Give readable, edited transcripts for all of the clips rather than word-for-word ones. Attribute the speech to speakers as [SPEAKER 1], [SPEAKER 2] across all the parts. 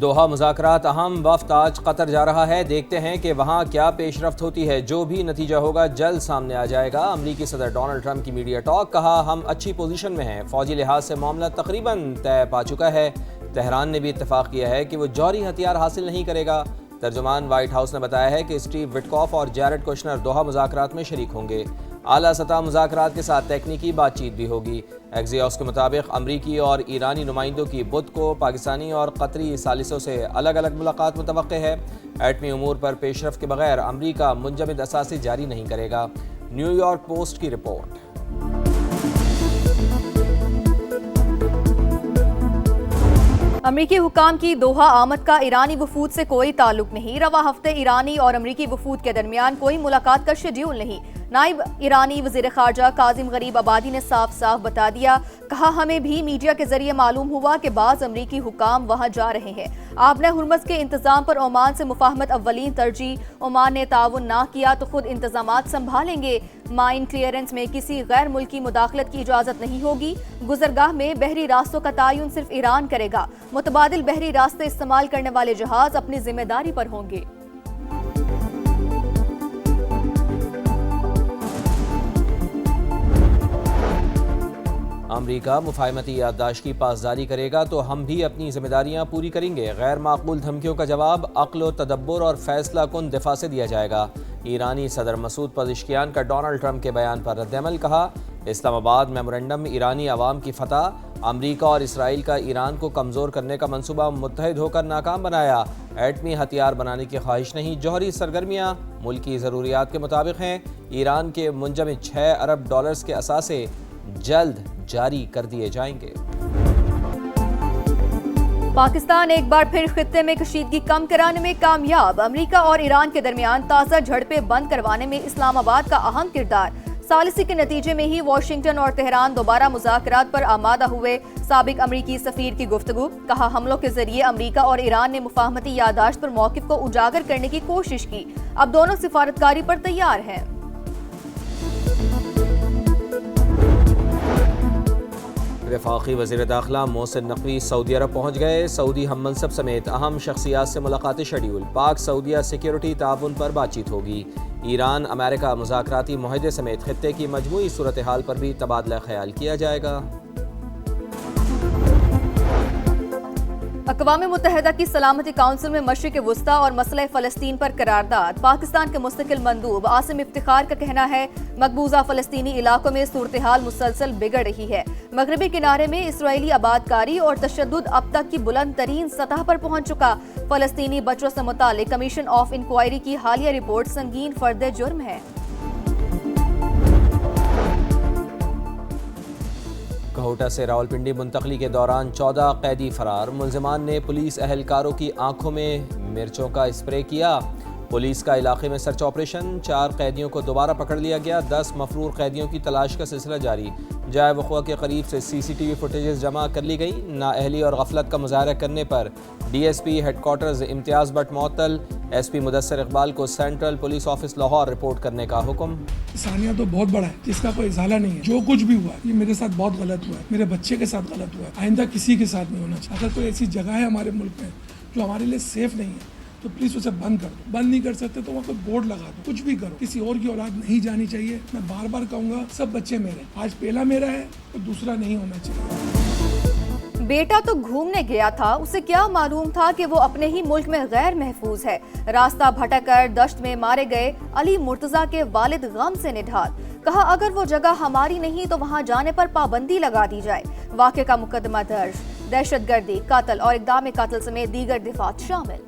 [SPEAKER 1] दोहा मुज़ाकरात अहम, वफ़द आज कतर जा रहा है। देखते हैं कि वहाँ क्या पेशरफ्त होती है। जो भी नतीजा होगा जल्द सामने आ जाएगा। अमरीकी सदर डोनाल्ड ट्रंप की मीडिया टॉक, कहा हम अच्छी पोजीशन में हैं, फौजी लिहाज से मामला तकरीबन तय पा चुका है। तेहरान ने भी इत्तेफाक किया है कि वो जौहरी हथियार हासिल नहीं करेगा। तर्जुमान वाइट हाउस ने बताया है कि स्टीव विटकॉफ और जैरेड कुशनर दोहा मुज़ाकरात में शरीक होंगे। आला सतह मुज़ाकरात के साथ तकनीकी बातचीत भी होगी। एक्सियोस के मुताबिक अमरीकी और ईरानी नुमाइंदों की बुध को पाकिस्तानी और कतरी सालिसों से अलग अलग मुलाकात मुतवक्के है। एटमी उमूर पर पेशरफ के बगैर अमरीका मुंजमद असासी जारी नहीं करेगा। न्यूयॉर्क पोस्ट की रिपोर्ट।
[SPEAKER 2] अमरीकी हुकाम की दोहा आमद का ईरानी वफूद से कोई ताल्लुक नहीं। रवा हफ्ते ईरानी और अमरीकी वफूद के दरमियान कोई मुलाकात का शेड्यूल नहीं। नाइब ईरानी वज़ीर ख़ारजा काजिम गरीब आबादी ने साफ साफ बता दिया। कहा हमें भी मीडिया के जरिए मालूम हुआ कि बाज़ अमरीकी हुकाम वहाँ जा रहे हैं। आपने हुर्मज़ के इंतज़ाम पर ओमान से मुफाहमत अव्वलीन तरजीह। ओमान ने ताउन ना किया तो खुद इंतज़ामात संभालेंगे। माइन क्लियरेंस में किसी गैर मुल्की मुदाखलत की इजाज़त नहीं होगी। गुजरगाह में बहरी रास्तों का तयन सिर्फ ईरान करेगा। मुतबादिल बहरी रास्ते इस्तेमाल करने वाले जहाज अपनी जिम्मेदारी पर होंगे।
[SPEAKER 1] अमरीका मुफाहमती याददाश्त की पासदारी करेगा तो हम भी अपनी जिम्मेदारियां पूरी करेंगे। गैर माकूल धमकियों का जवाब अक्ल तदब्बुर और फैसला कुन दिफा से दिया जाएगा। ईरानी सदर मसूद पज़ेश्कियान का डोनाल्ड ट्रंप के बयान पर रद्दअमल, कहा इस्लामाबाद मेमोरेंडम ईरानी अवाम की फतह। अमरीका और इसराइल का ईरान को कमज़ोर करने का मनसूबा मुत्तहिद होकर नाकाम बनाया। एटमी हथियार बनाने की ख्वाहिश नहीं, जौहरी सरगर्मियाँ मुल्की ज़रूरियात के मुताबिक हैं। ईरान के मुंजमद $6 अरब के असासे जल्द जारी कर दिए जाएंगे।
[SPEAKER 2] पाकिस्तान एक बार फिर खित्ते में कशीदगी कम कराने में कामयाब। अमरीका और ईरान के दरमियान ताज़ा झड़पें बंद करवाने में इस्लामाबाद का अहम किरदार। सालिसी के नतीजे में ही वाशिंगटन और तेहरान दोबारा मुज़ाकरात पर आमादा हुए। साबिक अमरीकी सफीर की गुफ्तगू, कहा हमलों के जरिए अमरीका और ईरान ने मुफाहमती यादाश्त पर मौक़िफ़ को उजागर करने की कोशिश की। अब दोनों सिफारतकारी पर तैयार हैं।
[SPEAKER 1] वफाकी वज़ीर दाखिला मोहसिन नकवी सऊदी अरब पहुँच गए। सऊदी हम मनसब समेत अहम शख्सियात से मुलाकाती शेड्यूल। पाक सऊदिया सिक्योरिटी ताउन पर बातचीत होगी। ईरान अमेरिका मुज़ाकराती मुआहदे समेत खित्ते की मजमूई सूरत हाल पर भी तबादला ख्याल किया जाएगा।
[SPEAKER 2] अक़वाम मुत्तहिदा की सलामती काउंसिल में मशरिक़ वुस्ता और मसला फ़लस्तीन पर करारदाद। पाकिस्तान के मुस्तकिल मंदूब आसिम इफ्तिखार का कहना है मकबूजा फ़लस्तीनी इलाकों में सूरत हाल मुसलसल बिगड़ रही है। मगरबी किनारे में इसराइली आबादकारी और तशद्दुद अब तक की बुलंद तरीन सतह पर पहुँच चुका। फ़लस्तीनी बच्चों से मुतालिक कमीशन ऑफ इंक्वायरी की हालिया रिपोर्ट संगीन फर्द जुर्म है।
[SPEAKER 1] कहोटा से रावलपिंडी मुंतकली के दौरान 14 कैदी फरार। मुलजिमान ने पुलिस अहलकारों की आंखों में मिर्चों का स्प्रे किया। पुलिस का इलाके में सर्च ऑपरेशन। 4 कैदियों को दोबारा पकड़ लिया गया। 10 मफरूर कैदियों की तलाश का सिलसिला जारी। जाए वक़ुआ के करीब से CCTV फुटेजेस जमा कर ली गई। नाअहली और गफलत का मुजाहरा करने पर DSP हेडक्वार्टर्स इम्तियाज़ बट मुअत्तल। SP मुदस्सिर इकबाल को central police office Lahore report करने का हुक्म।
[SPEAKER 3] सानिया तो बहुत बड़ा है जिसका कोई इजाला नहीं है। जो कुछ भी हुआ ये मेरे साथ बहुत गलत हुआ है, मेरे बच्चे के साथ गलत हुआ है। आइंदा किसी के साथ नहीं होना चाहिए। अगर कोई ऐसी जगह है हमारे मुल्क में जो हमारे लिए सेफ नहीं है तो प्लीज़ उसे बंद कर दो। बंद नहीं कर सकते तो वहाँ कोई बोर्ड लगा दो, कुछ भी करो। किसी और की औलाद नहीं जानी चाहिए। मैं बार बार कहूँगा सब बच्चे मेरे, आज पहला मेरा है तो दूसरा नहीं होना चाहिए।
[SPEAKER 2] बेटा तो घूमने गया था, उसे क्या मालूम था कि वो अपने ही मुल्क में गैर महफूज है। रास्ता भटक कर दश्त में मारे गए अली मुर्तजा के वालिद गम से निढाल। कहा अगर वो जगह हमारी नहीं तो वहाँ जाने पर पाबंदी लगा दी जाए। वाक़े का मुकदमा दर्ज। दहशतगर्दी, कत्ल और इक़दाम कत्ल समेत दीगर दिफात शामिल।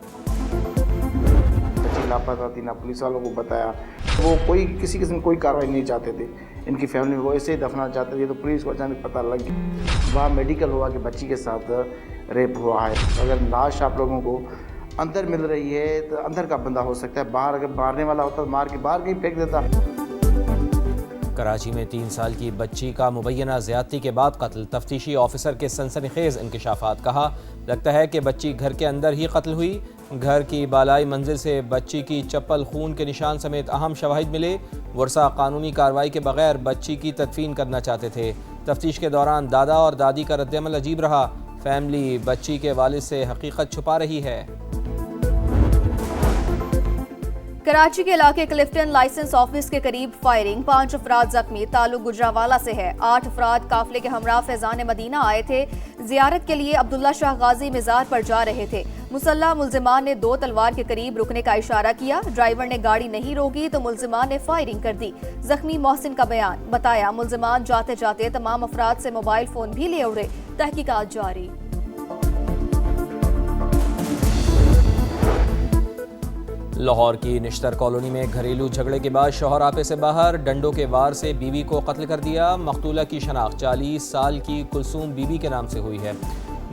[SPEAKER 4] लापता थी, ना पुलिस वालों को बताया। वो कोई किसी किस्म कोई कार्रवाई नहीं चाहते थे। इनकी फैमिली वो ऐसे ही दफना चाहते थे तो पुलिस को अचानक पता लग गया। वहाँ मेडिकल हुआ कि बच्ची के साथ रेप हुआ है। अगर लाश आप लोगों को अंदर मिल रही है तो अंदर का बंदा हो सकता है। बाहर अगर मारने वाला होता तो मार के बाहर कहीं फेंक देता।
[SPEAKER 1] कराची में 3 साल की बच्ची का मुबैना ज़्यादती के बाद कत्ल। तफ्तीशी ऑफिसर के सनसनीखेज इंकशाफात। कहा लगता है कि बच्ची घर के अंदर ही कत्ल हुई। घर की बालाई मंजिल से बच्ची की चप्पल, खून के निशान समेत अहम शवाहिद मिले। वर्सा कानूनी कार्रवाई के बगैर बच्ची की तदफीन करना चाहते थे। तफ्तीश के दौरान दादा और दादी का रद्दअमल अजीब रहा। फैमिली बच्ची के वालिद से हकीकत छुपा रही है।
[SPEAKER 2] कराची के इलाके क्लिफ्टन लाइसेंस ऑफिस के करीब फायरिंग, 5 अफराद जख्मी, ताल्लुक गुजरावाला से है। 8 अफराद काफिले के हमरा फैजान मदीना आए थे। जियारत के लिए अब्दुल्ला शाह गाजी मज़ार पर जा रहे थे। मुसल्ला मुल्जिमान ने 2 तलवार के करीब रुकने का इशारा किया। ड्राइवर ने गाड़ी नहीं रोकी तो मुल्जिमान ने फायरिंग कर दी। जख्मी मोहसिन का बयान, बताया मुल्जिमान जाते जाते तमाम अफराद से मोबाइल फोन भी ले उड़े। तहकीकात जारी।
[SPEAKER 1] लाहौर की निश्तर कॉलोनी में घरेलू झगड़े के बाद शौहर आपे से बाहर, डंडों के वार से बीवी को कत्ल कर दिया। मकतूला की शनाख्त 40 साल की कुलसूम बीबी के नाम से हुई है।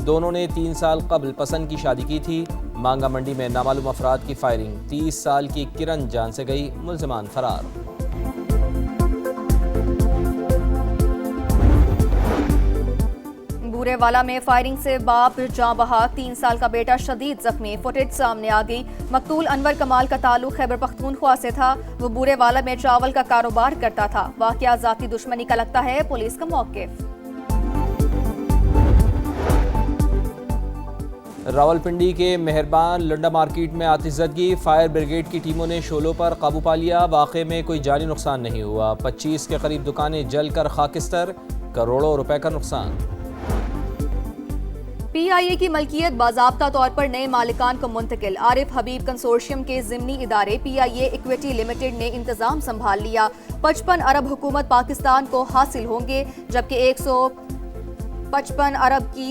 [SPEAKER 1] दोनों ने 3 साल कबल पसंद की शादी की थी। मांगा मंडी में नामालूम अफराद की फायरिंग, 30 साल की किरण जान से गई, मुल्जिमान फरार।
[SPEAKER 2] बूरेवाला में फायरिंग से बाप जाँ बहा, 3 साल का बेटा शदीद जख्मी, फुटेज सामने आ गई। मकतूल अनवर कमाल का ताल्लुक खैबर पख्तूनख्वा से था। वो बूरेवाला में चावल का कारोबार करता था। वाकया जाती दुश्मनी का लगता है, पुलिस का मौक़िफ़।
[SPEAKER 1] रावलपिंडी के मेहरबान लंडा मार्केट में आतिशज़दगी, फायर ब्रिगेड की टीमों ने शोलों पर काबू पा लिया। वाक़े में कोई जानी नुकसान नहीं हुआ। 25 के करीब दुकानें जलकर खाकिस्तर, करोड़ों रुपए का नुकसान।
[SPEAKER 2] PIA की मलकियत बाज़ाब्ता तौर पर नए मालिकान को मुंतकिल। आरिफ हबीब कंसोर्शियम के ज़िमनी इदारे PIA इक्विटी लिमिटेड ने इंतजाम संभाल लिया। 55 अरब हुकूमत पाकिस्तान को हासिल होंगे, जबकि 155 अरब की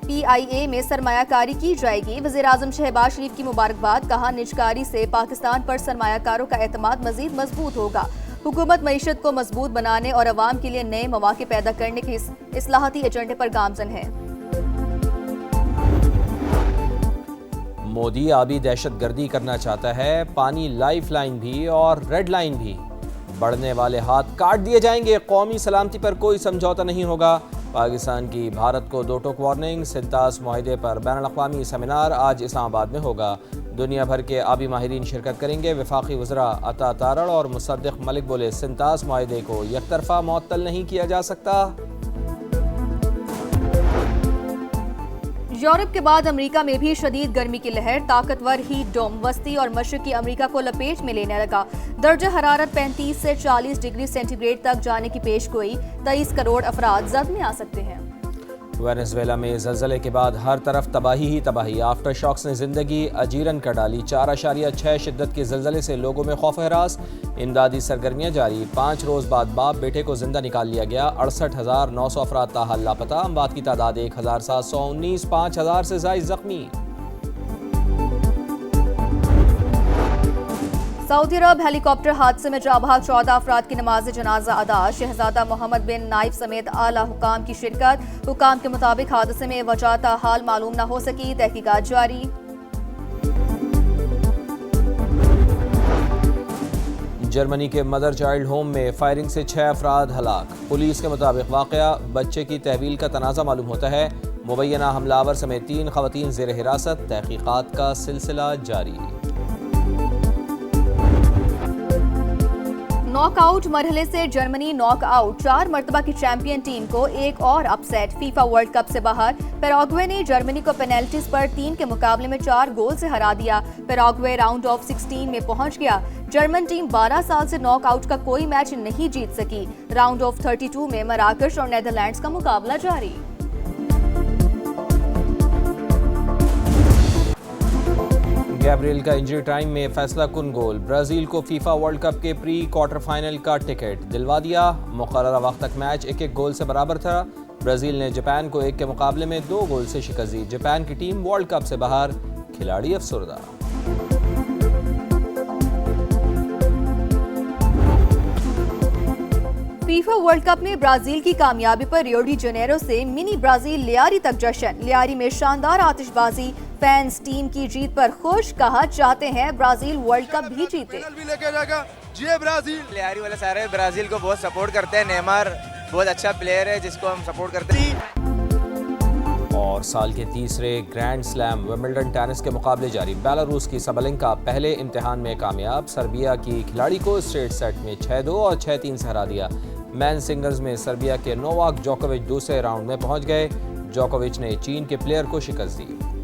[SPEAKER 2] PIA में सरमायाकारी की जाएगी। वज़ीर-ए-आज़म शहबाज शरीफ की मुबारकबाद, कहा निजकारी से पाकिस्तान पर सरमायाकारों का एतमाद मज़ीद मजबूत होगा। हुकूमत मईशत को मजबूत बनाने और अवाम के लिए नए मौके पैदा करने के इस्लाहती एजेंडे पर गामजन है।
[SPEAKER 1] मोदी आबी दहशतगर्दी करना चाहता है, पानी लाइफ लाइन भी और रेड लाइन भी। बढ़ने वाले हाथ काट दिए जाएंगे, कौमी सलामती पर कोई समझौता नहीं होगा। पाकिस्तान की भारत को 2 टोक वार्निंग। सिंतास मुआहदे पर बैनुल-अक़वामी सेमिनार आज इस्लामाबाद में होगा। दुनिया भर के आबी माहिरीन शिरकत करेंगे। वफाकी वज़रा अता तारड़ और मुसद्दिक़ मलिक बोले, सिंतास मुआहदे को यकतरफा मुअत्तल नहीं किया जा सकता।
[SPEAKER 2] यूरोप के बाद अमेरिका में भी शदीद गर्मी की लहर, ताकतवर हीट डोम वस्ती और मशरकी अमेरिका को लपेट में लेने लगा। दर्जा हरारत 35 से 40 डिग्री सेंटीग्रेड तक जाने की पेशगोई। 23 करोड़ अफराद जद में आ सकते हैं।
[SPEAKER 1] वेनेजुएला में ज़लज़ले के बाद हर तरफ तबाही ही तबाही। आफ्टर शॉक्स ने जिंदगी अजीरन कर डाली। 4.6 शिद्दत के ज़लज़ले से लोगों में खौफ हरास। इमदादी सरगर्मियाँ जारी। 5 रोज़ बाद बाप बेटे को जिंदा निकाल लिया गया। 68,900 अफराद ताहाल लापता। अमवात की तादाद 1,719, 5,000 से ज़ायद जख्मी।
[SPEAKER 2] सऊदी अरब हेलीकॉप्टर हादसे में जाँ बहक 14 अफराद की नमाज जनाजा अदा। शहजादा मोहम्मद बिन नाइफ समेत आला हुकाम की शिरकत। हुकाम के मुताबिक हादसे में वजह ताहाल मालूम न हो सकी, तहकीकात जारी।
[SPEAKER 1] जर्मनी के मदर चाइल्ड होम में फायरिंग से 6 अफराद हलाक। पुलिस के मुताबिक वाक़या बच्चे की तहवील का तनाज़ा मालूम होता है। मुबैना हमलावर समेत 3 ख़वातीन ज़ेर हिरासत। तहकीकात का सिलसिला जारी।
[SPEAKER 2] नॉकआउट मरहले से जर्मनी नॉकआउट। 4 मरतबा की चैंपियन टीम को एक और अपसेट। फीफा वर्ल्ड कप से बाहर। पैराग्वे ने जर्मनी को पेनल्टीज पर 3 के मुकाबले में 4 गोल से हरा दिया। पैराग्वे राउंड ऑफ 16 में पहुंच गया। जर्मन टीम 12 साल से नॉकआउट का कोई मैच नहीं जीत सकी। राउंड ऑफ 32 में मराकश और नेदरलैंड्स का मुकाबला जारी।
[SPEAKER 1] गैब्रियल का इंजरी टाइम में फैसला कुन गोल। ब्राजील को फीफा वर्ल्ड कप के प्री क्वार्टर फाइनल का टिकट दिलवा दिया। मुकर्ररा वक्त तक मैच 1-1 गोल से बराबर था। ब्राजील ने जापान को 1 के मुकाबले में 2 गोल से शिकस्त दी। जापान की टीम वर्ल्ड कप से बाहर, खिलाड़ी अफसरदा।
[SPEAKER 2] फीफा वर्ल्ड कप में ब्राजील की कामयाबी पर रियो डी जेनेरो से मिनी ब्राजील लियारी तक जश्न। लियारी में शानदार आतिशबाजी। फैंस टीम की जीत पर खुश, कहा चाहते हैं ब्राजील वर्ल्ड कप भी जीते।
[SPEAKER 5] लियारी वाले सारे ब्राजील को बहुत सपोर्ट करते हैं। नेमार बहुत अच्छा प्लेयर है जिसको हम सपोर्ट करते हैं।
[SPEAKER 1] और साल के तीसरे ग्रैंड स्लैम विंबलडन टेनिस के मुकाबले जारी। बेलारूस की सबलेंका पहले इम्तिहान में कामयाब। सर्बिया की खिलाड़ी को स्ट्रेट सेट में 6-2 और 6-3 से हरा दिया। मैन सिंगल्स में सर्बिया के नोवाक जोकोविच दूसरे राउंड में पहुंच गए। जोकोविच ने चीन के प्लेयर को शिकस्त दी।